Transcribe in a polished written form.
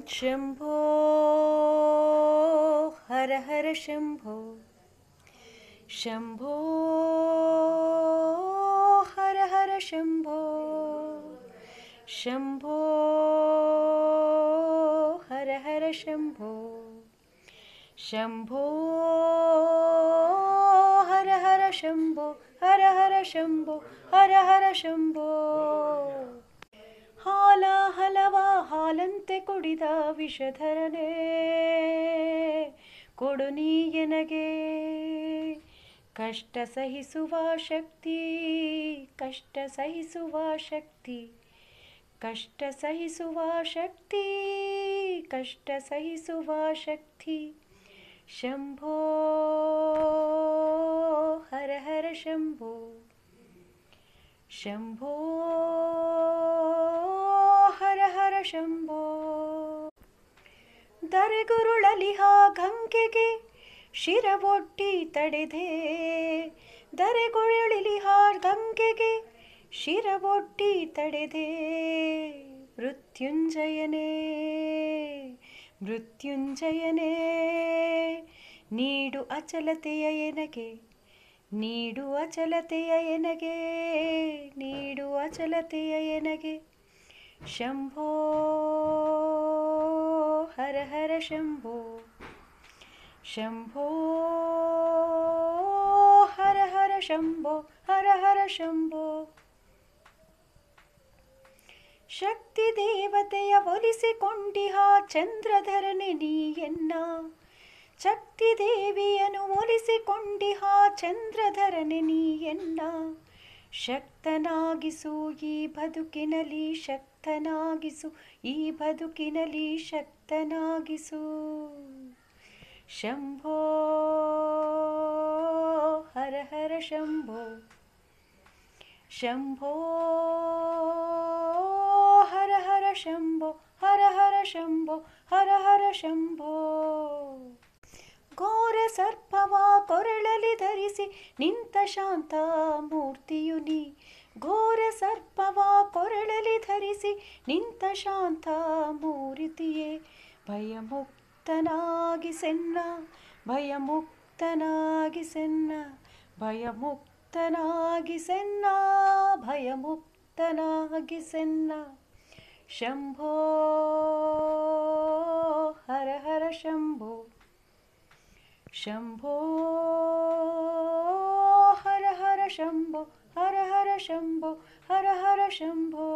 शम्भो हर हर शम्भो शम्भो हर हर शम्भो शम्भो हर हर शम्भो शम्भो हर हर शम्भो हर हर शम्भो हर हर शम्भो ಹಾಲ ಹಲವ ಹಾಲಂತೆ ಕುಡಿದ ವಿಷಧರನೇ ಕೊಡು ನೀ ಎನಗೆ ಕಷ್ಟ ಸಹಿಸುವ ಶಕ್ತಿ ಕಷ್ಟ ಸಹಿಸುವ ಶಕ್ತಿ ಕಷ್ಟ ಸಹಿಸುವ ಶಕ್ತಿ ಕಷ್ಟ ಸಹಿಸುವ ಶಕ್ತಿ ಶಂಭೋ ಹರ ಹರ ಶಂಭೋ ಶಂಭೋ ಹರ ಹರ ಶಂಭೋ ದರೆಗುರುಳಲಿಹ ಗಂಗೆಗೆ ಶಿರವೊಡ್ಡಿ ತಡೆದೆ ದರೆಗುರುಳಿಲಿಹ ಗಂಗೆಗೆ ಶಿರವೊಡ್ಡಿ ತಡೆದೆ ಮೃತ್ಯುಂಜಯನೇ ಮೃತ್ಯುಂಜಯನೇ ನೀಡು ಅಚಲತೆಯ ಎನಗೆ ನೀಡು ಅಚಲತೆಯ ಎನಗೆ ನೀಡು ಅಚಲತೆಯ ಎನಗೆ ಶಂಭೋ ಹರ ಹರ ಶಂಭೋ ಶಂಭೋ ಹರ ಹರ ಶಂಭೋ ಹರ ಹರ ಶಂಭೋ ಶಕ್ತಿ ದೇವತೆಯ ಒಲಿಸಿಕೊಂಡಿಹ ಚಂದ್ರಧರನೆ ನೀ ಎನ್ನ ಶಕ್ತಿ ದೇವಿಯನು ಒಲಿಸಿಕೊಂಡಿಹ ಚಂದ್ರಧರನೆ ನೀ ಎನ್ನ ಶಕ್ತನಾಗಿಸು ಈ ಬದುಕಿನಲ್ಲಿ ಶಕ್ತನಾಗಿಸು ಈ ಬದುಕಿನಲ್ಲಿ ಶಕ್ತನಾಗಿಸು ಶಂಭೋ ಹರ ಹರ ಶಂಭೋ ಶಂಭೋ ಹರ ಹರ ಶಂಭೋ ಹರ ಹರ ಶಂಭೋ ಹರ ಹರ ಶಂಭೋ ಘೋರ ಸರ್ಪವ ಕೊರಳಲಿ ಧರಿಸಿ ನಿಂತ ಶಾಂತ ಮೂರ್ತಿಯು ನೀ ಘೋರ ಸರ್ಪವ ಕೊರಳಲಿ ಧರಿಸಿ ನಿಂತ ಶಾಂತ ಮೂರ್ತಿಯೇ ಭಯಮುಕ್ತನಾಗಿಸೆನ್ನ ಭಯಮುಕ್ತನಾಗಿಸೆನ್ನ ಭಯಮುಕ್ತನಾಗಿಸೆನ್ನ ಭಯಮುಕ್ತನಾಗಿಸೆನ್ನ ಶಂಭೋ ಹರ ಹರ ಶಂಭೋ ಶಂಭೋ ಹರ ಹರ ಶಂಭೋ ಹರ ಹರ ಶಂಭೋ ಹರ ಹರ ಶಂಭೋ